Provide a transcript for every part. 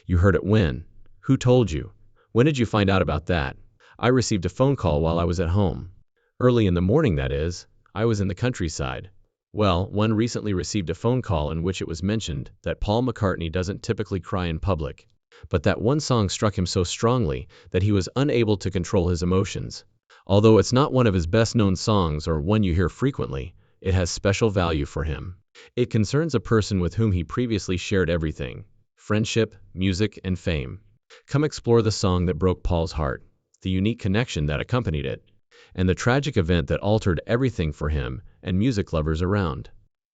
You heard it when? Who told you? When did you find out about that? I received a phone call while I was at home. Early in the morning, that is. I was in the countryside. Well, one recently received a phone call in which it was mentioned that Paul McCartney doesn't typically cry in public, but that one song struck him so strongly that he was unable to control his emotions. Although it's not one of his best-known songs or one you hear frequently, it has special value for him. It concerns a person with whom he previously shared everything: friendship, music, and fame. Come explore the song that broke Paul's heart, the unique connection that accompanied it, and the tragic event that altered everything for him and music lovers around.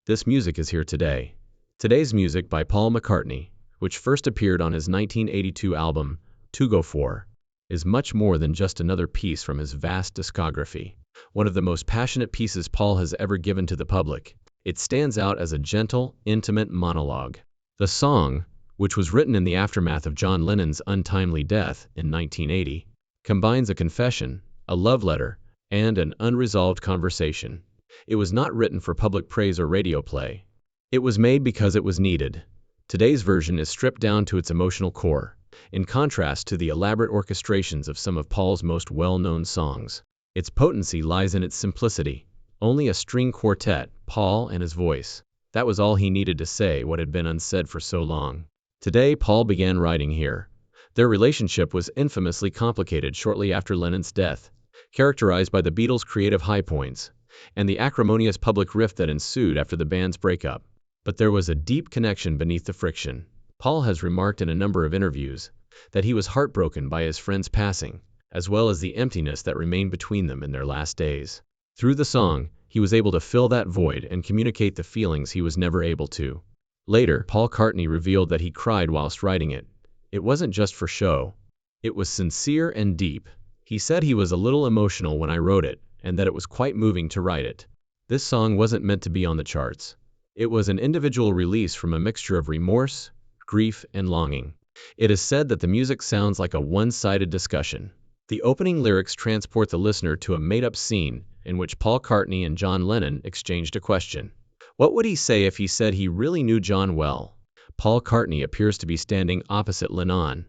This music is here today. Today's music by Paul McCartney, which first appeared on his 1982 album, To Go For, is much more than just another piece from his vast discography. One of the most passionate pieces Paul has ever given to the public. It stands out as a gentle, intimate monologue. The song, which was written in the aftermath of John Lennon's untimely death in 1980, combines a confession, a love letter, and an unresolved conversation. It was not written for public praise or radio play. It was made because it was needed. Today's version is stripped down to its emotional core, in contrast to the elaborate orchestrations of some of Paul's most well-known songs. Its potency lies in its simplicity. Only a string quartet, Paul and his voice. That was all he needed to say what had been unsaid for so long. Today, Paul began writing here. Their relationship was infamously complicated shortly after Lennon's death, characterized by the Beatles' creative high points and the acrimonious public rift that ensued after the band's breakup. But there was a deep connection beneath the friction. Paul has remarked in a number of interviews that he was heartbroken by his friend's passing, as well as the emptiness that remained between them in their last days. Through the song, he was able to fill that void and communicate the feelings he was never able to. Later, Paul McCartney revealed that he cried whilst writing it. It wasn't just for show. It was sincere and deep. He said he was a little emotional when I wrote it, and that it was quite moving to write it. This song wasn't meant to be on the charts. It was an individual release from a mixture of remorse, grief, and longing. It is said that the music sounds like a one-sided discussion. The opening lyrics transport the listener to a made-up scene in which Paul McCartney and John Lennon exchanged a question. What would he say if he said he really knew John well? Paul McCartney appears to be standing opposite Lennon,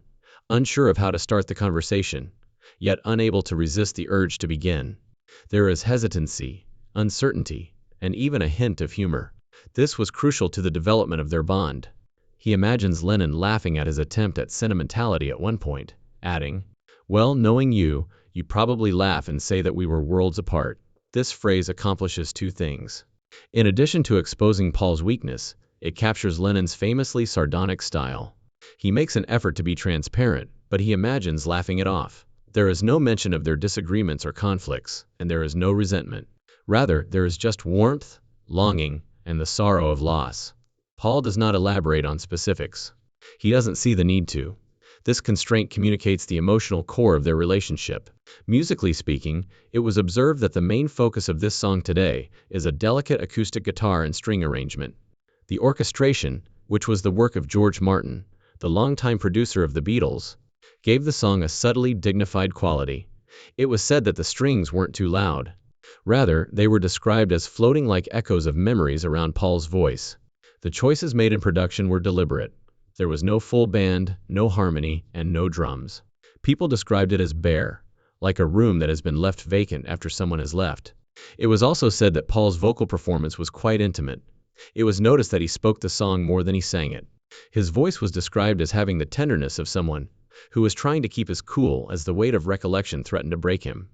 unsure of how to start the conversation, yet unable to resist the urge to begin. There is hesitancy, uncertainty, and even a hint of humor. This was crucial to the development of their bond. He imagines Lennon laughing at his attempt at sentimentality at one point, adding, "Well, knowing you, you probably laugh and say that we were worlds apart." This phrase accomplishes two things. In addition to exposing Paul's weakness, it captures Lennon's famously sardonic style. He makes an effort to be transparent, but he imagines laughing it off. There is no mention of their disagreements or conflicts, and there is no resentment. Rather, there is just warmth, longing, and the sorrow of loss. Paul does not elaborate on specifics. He doesn't see the need to. This constraint communicates the emotional core of their relationship. Musically speaking, it was observed that the main focus of this song today is a delicate acoustic guitar and string arrangement. The orchestration, which was the work of George Martin, the longtime producer of the Beatles, gave the song a subtly dignified quality. It was said that the strings weren't too loud. Rather, they were described as floating like echoes of memories around Paul's voice. The choices made in production were deliberate. There was no full band, no harmony, and no drums. People described it as bare, like a room that has been left vacant after someone has left. It was also said that Paul's vocal performance was quite intimate. It was noticed that he spoke the song more than he sang it. His voice was described as having the tenderness of someone who was trying to keep his cool as the weight of recollection threatened to break him.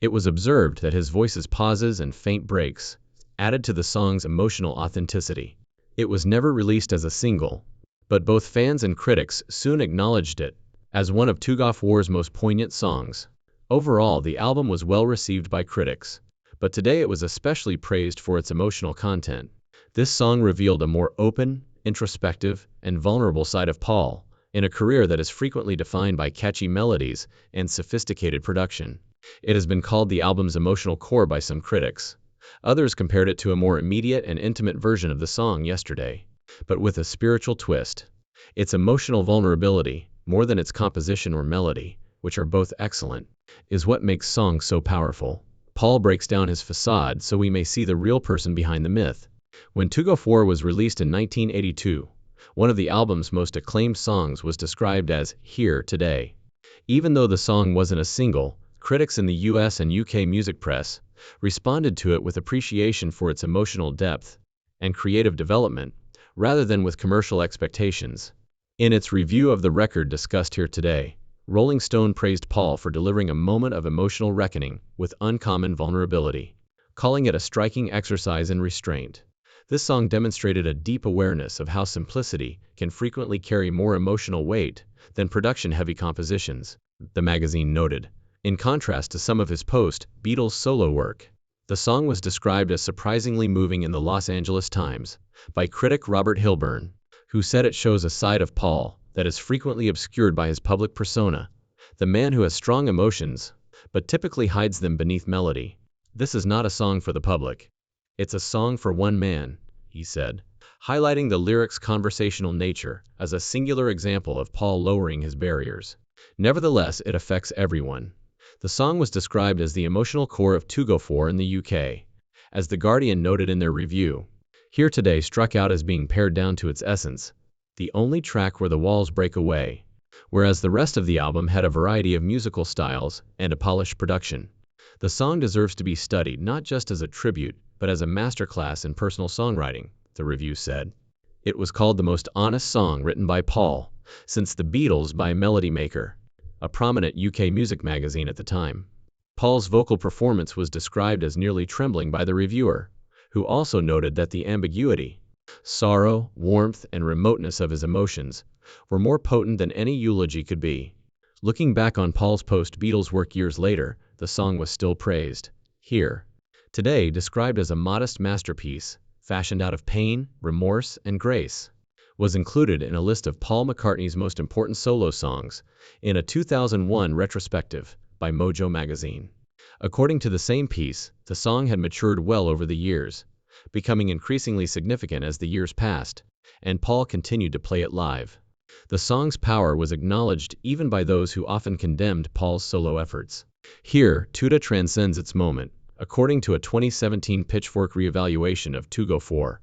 It was observed that his voice's pauses and faint breaks added to the song's emotional authenticity. It was never released as a single, but both fans and critics soon acknowledged it as one of To Go For's most poignant songs. Overall, the album was well received by critics, but today it was especially praised for its emotional content. This song revealed a more open, introspective, and vulnerable side of Paul, in a career that is frequently defined by catchy melodies and sophisticated production. It has been called the album's emotional core by some critics. Others compared it to a more immediate and intimate version of the song Yesterday, but with a spiritual twist. Its emotional vulnerability, more than its composition or melody, which are both excellent, is what makes songs so powerful. Paul breaks down his facade so we may see the real person behind the myth. When To Go For was released in 1982, One of the album's most acclaimed songs was described as "Here Today." Even though the song wasn't a single, critics in the US and UK music press responded to it with appreciation for its emotional depth and creative development, rather than with commercial expectations. In its review of the record discussed here today, Rolling Stone praised Paul for delivering a moment of emotional reckoning with uncommon vulnerability, calling it a striking exercise in restraint. This song demonstrated a deep awareness of how simplicity can frequently carry more emotional weight than production-heavy compositions, the magazine noted. In contrast to some of his post-Beatles solo work, the song was described as surprisingly moving in the Los Angeles Times by critic Robert Hilburn, who said it shows a side of Paul that is frequently obscured by his public persona, the man who has strong emotions, but typically hides them beneath melody. "This is not a song for the public. It's a song for one man," he said, highlighting the lyric's conversational nature as a singular example of Paul lowering his barriers. Nevertheless, it affects everyone. The song was described as the emotional core of 2go4 in the UK. As The Guardian noted in their review, Here Today struck out as being pared down to its essence, the only track where the walls break away, whereas the rest of the album had a variety of musical styles and a polished production. The song deserves to be studied not just as a tribute, but as a masterclass in personal songwriting, the review said. It was called the most honest song written by Paul since The Beatles by Melody Maker, a prominent UK music magazine at the time. Paul's vocal performance was described as nearly trembling by the reviewer, who also noted that the ambiguity, sorrow, warmth, and remoteness of his emotions were more potent than any eulogy could be. Looking back on Paul's post-Beatles work years later, the song was still praised. Here Today, described as a modest masterpiece, fashioned out of pain, remorse, and grace, was included in a list of Paul McCartney's most important solo songs in a 2001 retrospective by Mojo magazine. According to the same piece, the song had matured well over the years, becoming increasingly significant as the years passed, and Paul continued to play it live. The song's power was acknowledged even by those who often condemned Paul's solo efforts. Here, Today transcends its moment, according to a 2017 Pitchfork reevaluation of 2go4,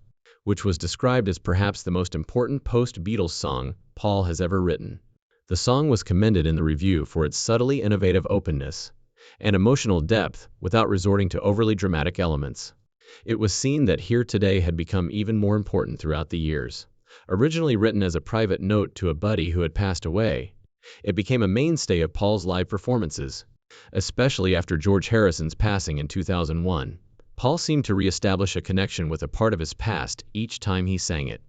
which was described as perhaps the most important post-Beatles song Paul has ever written. The song was commended in the review for its subtly innovative openness and emotional depth without resorting to overly dramatic elements. It was seen that Here Today had become even more important throughout the years. Originally written as a private note to a buddy who had passed away, it became a mainstay of Paul's live performances, especially after George Harrison's passing in 2001. Paul seemed to reestablish a connection with a part of his past each time he sang it,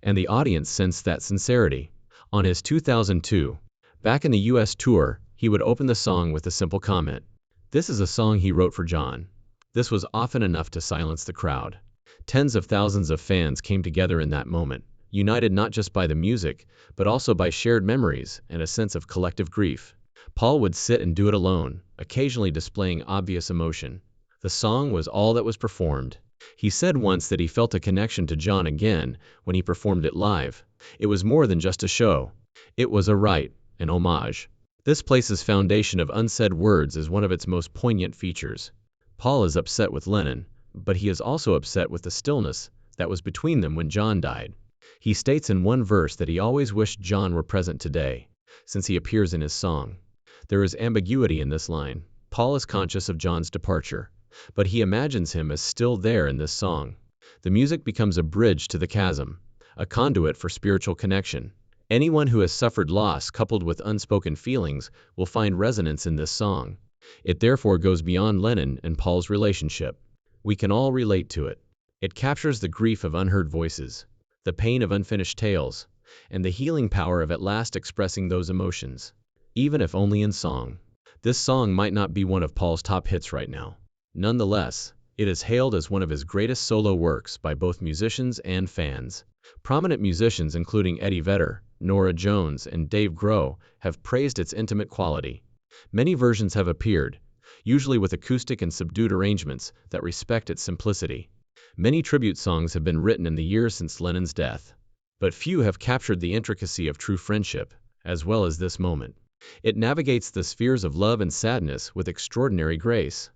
and the audience sensed that sincerity. On his 2002 Back in the US tour, he would open the song with a simple comment. This is a song he wrote for John. This was often enough to silence the crowd. Tens of thousands of fans came together in that moment, united not just by the music, but also by shared memories and a sense of collective grief. Paul would sit and do it alone, occasionally displaying obvious emotion. The song was all that was performed. He said once that he felt a connection to John again when he performed it live. It was more than just a show. It was a rite, an homage. This place's foundation of unsaid words is one of its most poignant features. Paul is upset with Lennon, but he is also upset with the stillness that was between them when John died. He states in one verse that he always wished John were present today, since he appears in his song. There is ambiguity in this line. Paul is conscious of John's departure, but he imagines him as still there in this song. The music becomes a bridge to the chasm, a conduit for spiritual connection. Anyone who has suffered loss coupled with unspoken feelings will find resonance in this song. It therefore goes beyond Lennon and Paul's relationship. We can all relate to it. It captures the grief of unheard voices, the pain of unfinished tales, and the healing power of at last expressing those emotions, even if only in song. This song might not be one of Paul's top hits right now. Nonetheless, it is hailed as one of his greatest solo works by both musicians and fans. Prominent musicians including Eddie Vedder, Norah Jones, and Dave Grohl have praised its intimate quality. Many versions have appeared, usually with acoustic and subdued arrangements that respect its simplicity. Many tribute songs have been written in the years since Lennon's death, but few have captured the intricacy of true friendship, as well as this moment. It navigates the spheres of love and sadness with extraordinary grace,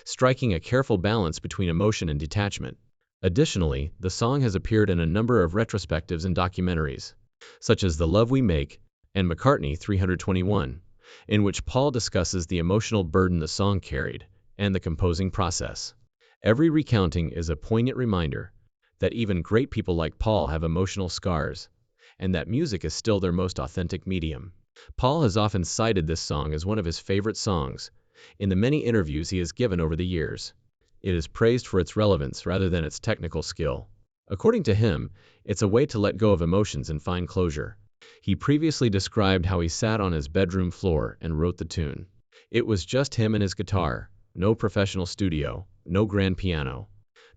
striking a careful balance between emotion and detachment. Additionally, the song has appeared in a number of retrospectives and documentaries, such as The Love We Make and McCartney 321, in which Paul discusses the emotional burden the song carried and the composing process. Every recounting is a poignant reminder that even great people like Paul have emotional scars, and that music is still their most authentic medium. Paul has often cited this song as one of his favorite songs in the many interviews he has given over the years. It is praised for its relevance rather than its technical skill. According to him, it's a way to let go of emotions and find closure. He previously described how he sat on his bedroom floor and wrote the tune. It was just him and his guitar, no professional studio, no grand piano.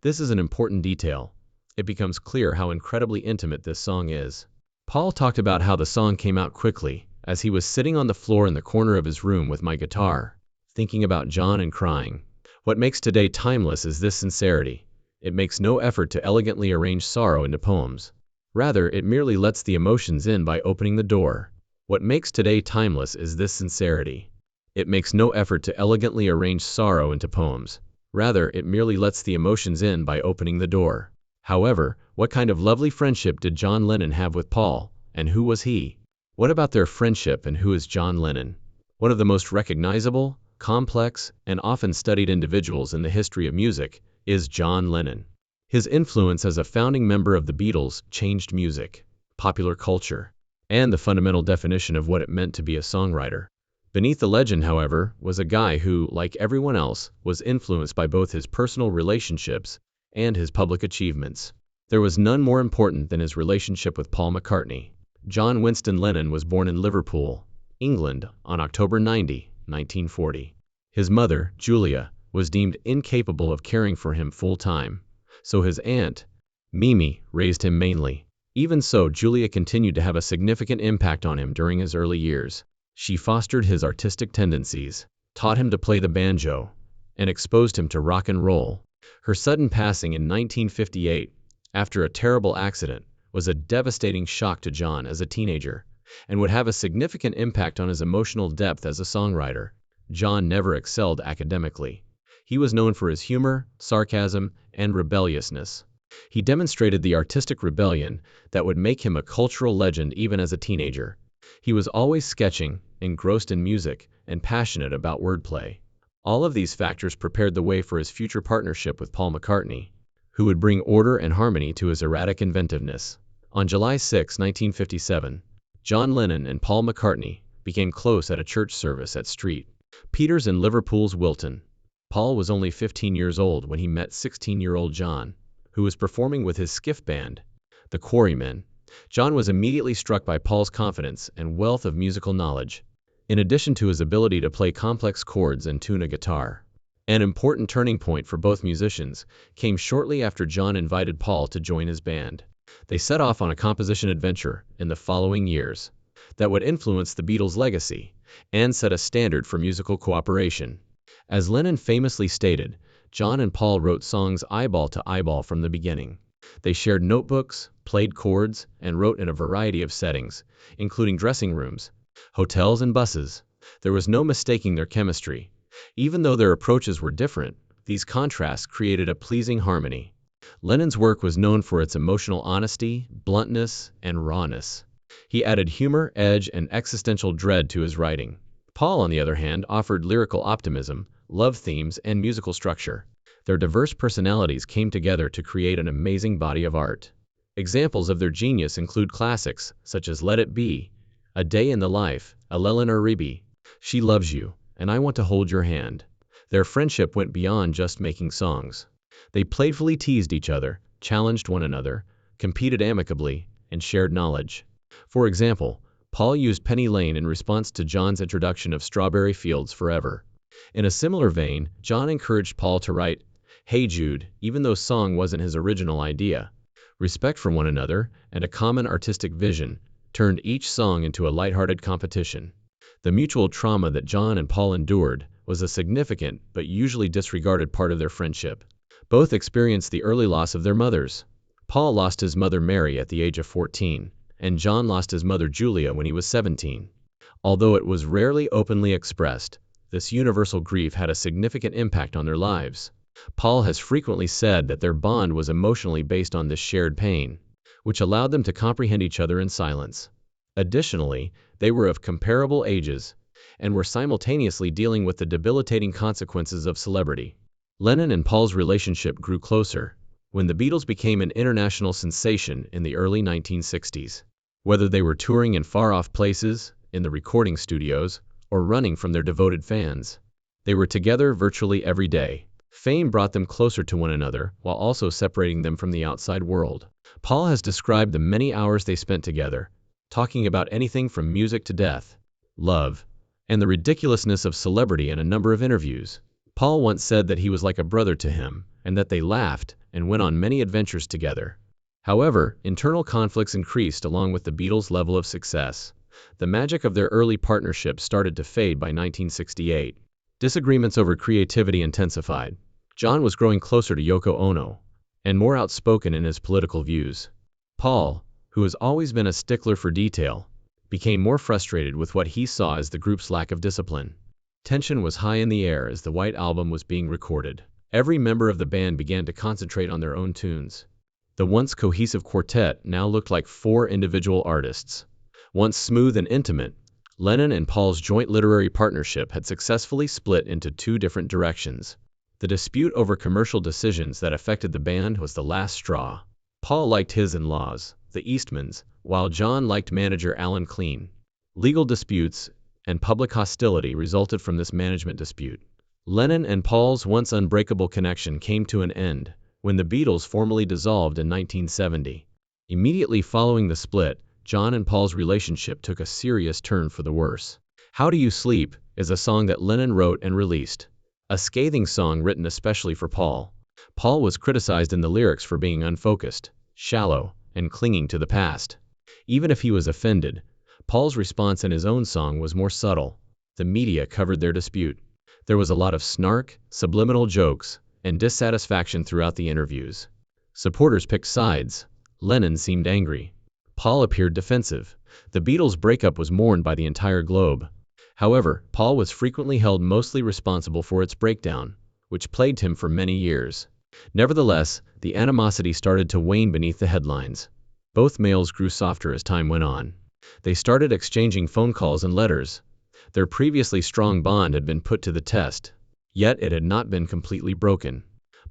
This is an important detail. It becomes clear how incredibly intimate this song is. Paul talked about how the song came out quickly, as he was sitting on the floor in the corner of his room with my guitar, thinking about John and crying. What makes today timeless is this sincerity. It makes no effort to elegantly arrange sorrow into poems. Rather, it merely lets the emotions in by opening the door. What makes today timeless is this sincerity. It makes no effort to elegantly arrange sorrow into poems. Rather, it merely lets the emotions in by opening the door. However, what kind of lovely friendship did John Lennon have with Paul, and who was he? What about their friendship and who is John Lennon? One of the most recognizable, complex, and often studied individuals in the history of music is John Lennon. His influence as a founding member of the Beatles changed music, popular culture, and the fundamental definition of what it meant to be a songwriter. Beneath the legend, however, was a guy who, like everyone else, was influenced by both his personal relationships and his public achievements. There was none more important than his relationship with Paul McCartney. John Winston Lennon was born in Liverpool, England, on October 90, 1940. His mother, Julia, was deemed incapable of caring for him full-time, so his aunt, Mimi, raised him mainly. Even so, Julia continued to have a significant impact on him during his early years. She fostered his artistic tendencies, taught him to play the banjo, and exposed him to rock and roll. Her sudden passing in 1958, after a terrible accident, was a devastating shock to John as a teenager, and would have a significant impact on his emotional depth as a songwriter. John never excelled academically. He was known for his humor, sarcasm, and rebelliousness. He demonstrated the artistic rebellion that would make him a cultural legend even as a teenager. He was always sketching, engrossed in music, and passionate about wordplay. All of these factors prepared the way for his future partnership with Paul McCartney, who would bring order and harmony to his erratic inventiveness. On July 6, 1957, John Lennon and Paul McCartney became close at a church service at St. Peter's in Liverpool's Wilton. Paul was only 15 years old when he met 16-year-old John, who was performing with his skiff band, the Quarrymen. John was immediately struck by Paul's confidence and wealth of musical knowledge, in addition to his ability to play complex chords and tune a guitar. An important turning point for both musicians came shortly after John invited Paul to join his band. They set off on a composition adventure in the following years that would influence the Beatles' legacy and set a standard for musical cooperation. As Lennon famously stated, John and Paul wrote songs eyeball to eyeball from the beginning. They shared notebooks, played chords, and wrote in a variety of settings, including dressing rooms, hotels, and buses. There was no mistaking their chemistry. Even though their approaches were different, these contrasts created a pleasing harmony. Lennon's work was known for its emotional honesty, bluntness, and rawness. He added humor, edge, and existential dread to his writing. Paul, on the other hand, offered lyrical optimism, love themes, and musical structure. Their diverse personalities came together to create an amazing body of art. Examples of their genius include classics such as Let It Be, A Day in the Life, Eleanor Rigby, She Loves You, and I Want to Hold Your Hand. Their friendship went beyond just making songs. They playfully teased each other, challenged one another, competed amicably, and shared knowledge. For example, Paul used Penny Lane in response to John's introduction of Strawberry Fields Forever. In a similar vein, John encouraged Paul to write Hey Jude, even though song wasn't his original idea. Respect for one another and a common artistic vision turned each song into a lighthearted competition. The mutual trauma that John and Paul endured was a significant but usually disregarded part of their friendship. Both experienced the early loss of their mothers. Paul lost his mother Mary at the age of 14, and John lost his mother Julia when he was 17. Although it was rarely openly expressed, this universal grief had a significant impact on their lives. Paul has frequently said that their bond was emotionally based on this shared pain, which allowed them to comprehend each other in silence. Additionally, they were of comparable ages and were simultaneously dealing with the debilitating consequences of celebrity. Lennon and Paul's relationship grew closer when the Beatles became an international sensation in the early 1960s. Whether they were touring in far-off places, in the recording studios, or running from their devoted fans, they were together virtually every day. Fame brought them closer to one another while also separating them from the outside world. Paul has described the many hours they spent together, talking about anything from music to death, love, and the ridiculousness of celebrity in a number of interviews. Paul once said that he was like a brother to him, and that they laughed and went on many adventures together. However, internal conflicts increased along with the Beatles' level of success. The magic of their early partnership started to fade by 1968. Disagreements over creativity intensified. John was growing closer to Yoko Ono, and more outspoken in his political views. Paul, who has always been a stickler for detail, became more frustrated with what he saw as the group's lack of discipline. Tension was high in the air as the White Album was being recorded. Every member of the band began to concentrate on their own tunes. The once cohesive quartet now looked like four individual artists. Once smooth and intimate, Lennon and Paul's joint literary partnership had successfully split into two different directions. The dispute over commercial decisions that affected the band was the last straw. Paul liked his in-laws, the Eastmans, while John liked manager Alan Clean. Legal disputes and public hostility resulted from this management dispute. Lennon and Paul's once unbreakable connection came to an end when the Beatles formally dissolved in 1970. Immediately following the split, John and Paul's relationship took a serious turn for the worse. How Do You Sleep is a song that Lennon wrote and released, a scathing song written especially for Paul. Paul was criticized in the lyrics for being unfocused, shallow, and clinging to the past. Even if he was offended, Paul's response in his own song was more subtle. The media covered their dispute. There was a lot of snark, subliminal jokes, and dissatisfaction throughout the interviews. Supporters picked sides. Lennon seemed angry. Paul appeared defensive. The Beatles' breakup was mourned by the entire globe. However, Paul was frequently held mostly responsible for its breakdown, which plagued him for many years. Nevertheless, the animosity started to wane beneath the headlines. Both males grew softer as time went on. They started exchanging phone calls and letters. Their previously strong bond had been put to the test, yet it had not been completely broken.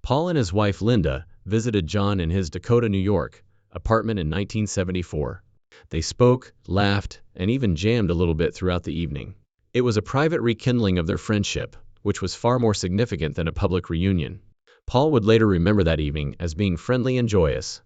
Paul and his wife Linda visited John in his Dakota, New York, apartment in 1974. They spoke, laughed, and even jammed a little bit throughout the evening. It was a private rekindling of their friendship, which was far more significant than a public reunion. Paul would later remember that evening as being friendly and joyous.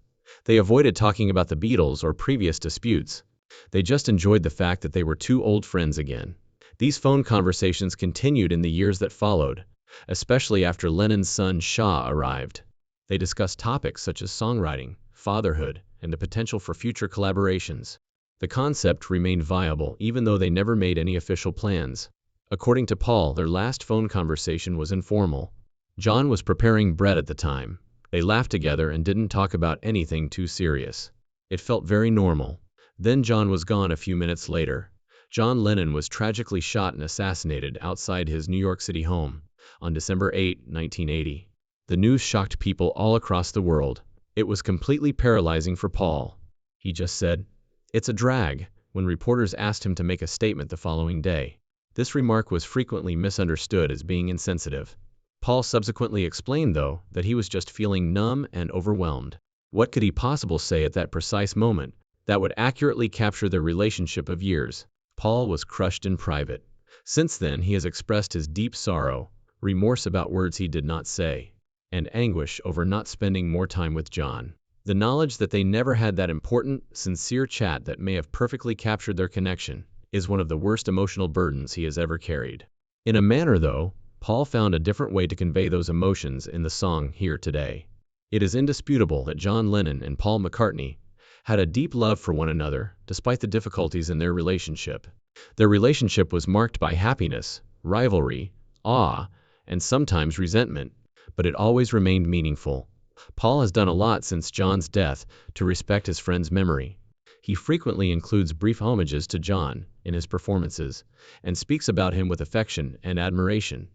They avoided talking about the Beatles or previous disputes. They just enjoyed the fact that they were two old friends again. These phone conversations continued in the years that followed, especially after Lennon's son Shah arrived. They discussed topics such as songwriting, fatherhood, and the potential for future collaborations. The concept remained viable even though they never made any official plans. According to Paul, their last phone conversation was informal. John was preparing bread at the time. They laughed together and didn't talk about anything too serious. It felt very normal. Then John was gone a few minutes later. John Lennon was tragically shot and assassinated outside his New York City home on December 8, 1980. The news shocked people all across the world. It was completely paralyzing for Paul. He just said, "It's a drag," when reporters asked him to make a statement the following day. This remark was frequently misunderstood as being insensitive. Paul subsequently explained, though, that he was just feeling numb and overwhelmed. What could he possibly say at that precise moment that would accurately capture their relationship of years? Paul was crushed in private. Since then, he has expressed his deep sorrow, remorse about words he did not say, and anguish over not spending more time with John. The knowledge that they never had that important, sincere chat that may have perfectly captured their connection is one of the worst emotional burdens he has ever carried. In a manner, though, Paul found a different way to convey those emotions in the song Here Today. It is indisputable that John Lennon and Paul McCartney had a deep love for one another, despite the difficulties in their relationship. Their relationship was marked by happiness, rivalry, awe, and sometimes resentment, but it always remained meaningful. Paul has done a lot since John's death to respect his friend's memory. He frequently includes brief homages to John in his performances and speaks about him with affection and admiration.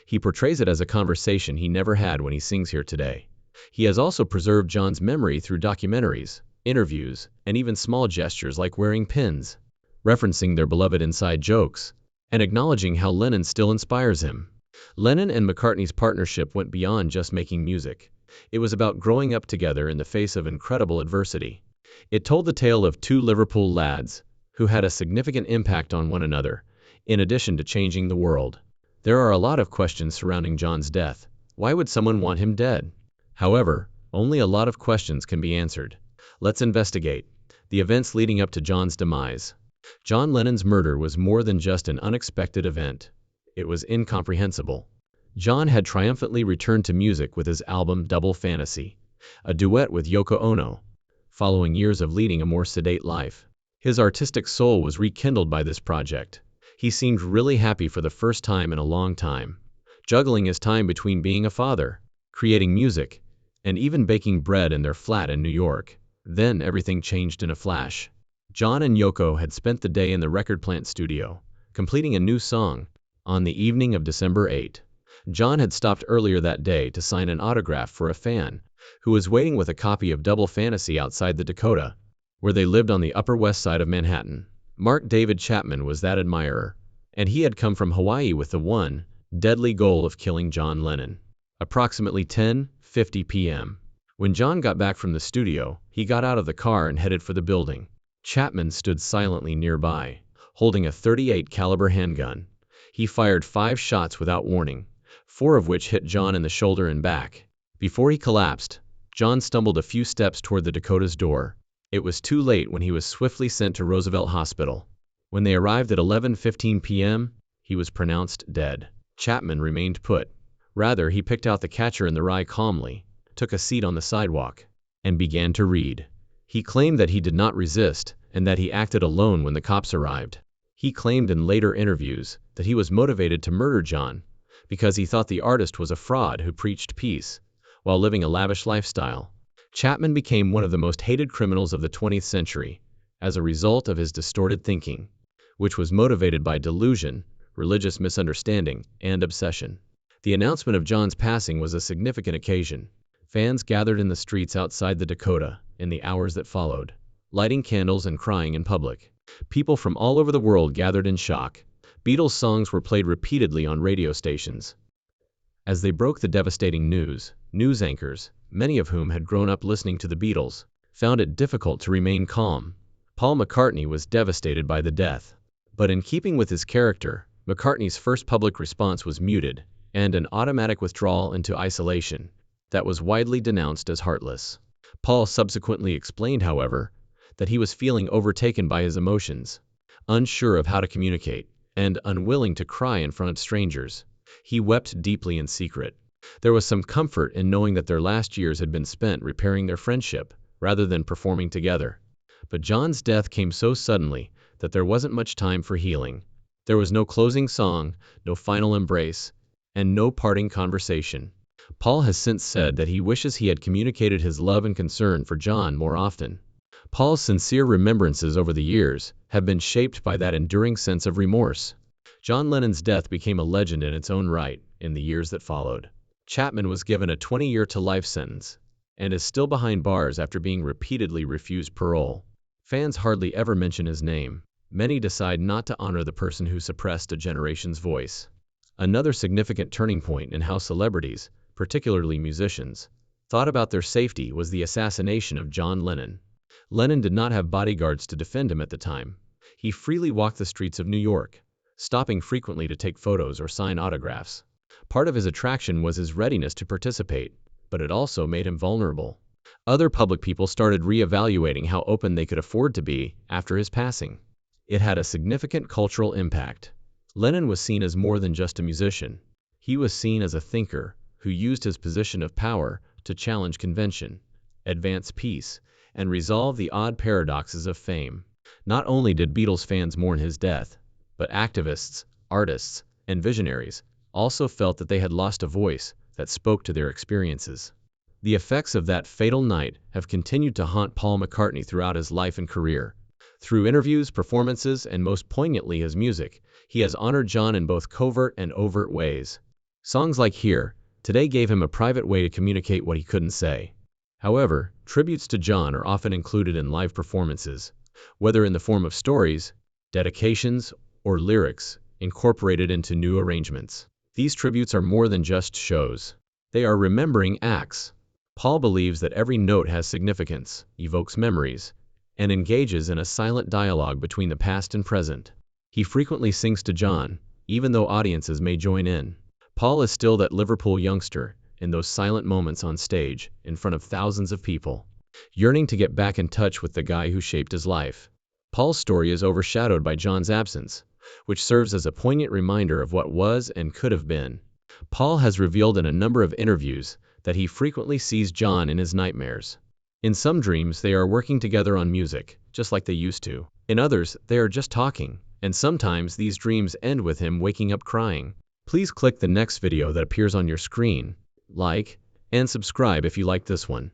He portrays it as a conversation he never had when he sings here today. He has also preserved John's memory through documentaries, interviews, and even small gestures like wearing pins, referencing their beloved inside jokes, and acknowledging how Lennon still inspires him. Lennon and McCartney's partnership went beyond just making music. It was about growing up together in the face of incredible adversity. It told the tale of two Liverpool lads who had a significant impact on one another, in addition to changing the world. There are a lot of questions surrounding John's death. Why would someone want him dead? However, only a lot of questions can be answered. Let's investigate the events leading up to John's demise. John Lennon's murder was more than just an unexpected event. It was incomprehensible. John had triumphantly returned to music with his album Double Fantasy, a duet with Yoko Ono, following years of leading a more sedate life. His artistic soul was rekindled by this project. He seemed really happy for the first time in a long time, juggling his time between being a father, creating music, and even baking bread in their flat in New York. Then everything changed in a flash. John and Yoko had spent the day in the record plant studio, completing a new song. On the evening of December 8, John had stopped earlier that day to sign an autograph for a fan who was waiting with a copy of Double Fantasy outside the Dakota, where they lived on the Upper West Side of Manhattan. Mark David Chapman was that admirer, and he had come from Hawaii with the one deadly goal of killing John Lennon. Approximately 10:50 p.m. When John got back from the studio, he got out of the car and headed for the building. Chapman stood silently nearby, holding a .38 caliber handgun. He fired 5 shots without warning, 4 of which hit John in the shoulder and back. Before he collapsed, John stumbled a few steps toward the Dakota's door. It was too late when he was swiftly sent to Roosevelt Hospital. When they arrived at 11:15 p.m., he was pronounced dead. Chapman remained put. Rather, he picked out the Catcher in the Rye calmly, took a seat on the sidewalk, and began to read. He claimed that he did not resist and that he acted alone when the cops arrived. He claimed in later interviews that he was motivated to murder John because he thought the artist was a fraud who preached peace while living a lavish lifestyle. Chapman became one of the most hated criminals of the 20th century as a result of his distorted thinking, which was motivated by delusion, religious misunderstanding, and obsession. The announcement of John's passing was a significant occasion. Fans gathered in the streets outside the Dakota in the hours that followed, lighting candles and crying in public. People from all over the world gathered in shock. Beatles songs were played repeatedly on radio stations. As they broke the devastating news anchors, many of whom had grown up listening to the Beatles, found it difficult to remain calm. Paul McCartney was devastated by the death. But in keeping with his character, McCartney's first public response was muted, and an automatic withdrawal into isolation that was widely denounced as heartless. Paul subsequently explained, however, that he was feeling overtaken by his emotions, unsure of how to communicate, and unwilling to cry in front of strangers. He wept deeply in secret. There was some comfort in knowing that their last years had been spent repairing their friendship, rather than performing together. But John's death came so suddenly that there wasn't much time for healing. There was no closing song, no final embrace, and no parting conversation. Paul has since said that he wishes he had communicated his love and concern for John more often. Paul's sincere remembrances over the years have been shaped by that enduring sense of remorse. John Lennon's death became a legend in its own right in the years that followed. Chapman was given a 20-year-to-life sentence and is still behind bars after being repeatedly refused parole. Fans hardly ever mention his name. Many decide not to honor the person who suppressed a generation's voice. Another significant turning point in how celebrities, particularly musicians, thought about their safety was the assassination of John Lennon. Lennon did not have bodyguards to defend him at the time. He freely walked the streets of New York, stopping frequently to take photos or sign autographs. Part of his attraction was his readiness to participate, but it also made him vulnerable. Other public people started re-evaluating how open they could afford to be after his passing. It had a significant cultural impact. Lennon was seen as more than just a musician. He was seen as a thinker who used his position of power to challenge convention, advance peace, and resolve the odd paradoxes of fame. Not only did Beatles fans mourn his death, but activists, artists, and visionaries also felt that they had lost a voice that spoke to their experiences. The effects of that fatal night have continued to haunt Paul McCartney throughout his life and career. Through interviews, performances, and most poignantly his music, he has honored John in both covert and overt ways. Songs like Here, Today gave him a private way to communicate what he couldn't say. However, tributes to John are often included in live performances, whether in the form of stories, dedications, or lyrics, incorporated into new arrangements. These tributes are more than just shows. They are remembering acts. Paul believes that every note has significance, evokes memories, and engages in a silent dialogue between the past and present. He frequently sings to John, even though audiences may join in. Paul is still that Liverpool youngster, in those silent moments on stage, in front of thousands of people, yearning to get back in touch with the guy who shaped his life. Paul's story is overshadowed by John's absence, which serves as a poignant reminder of what was and could have been. Paul has revealed in a number of interviews that he frequently sees John in his nightmares. In some dreams, they are working together on music, just like they used to. In others, they are just talking, and sometimes these dreams end with him waking up crying. Please click the next video that appears on your screen, like, and subscribe if you like this one.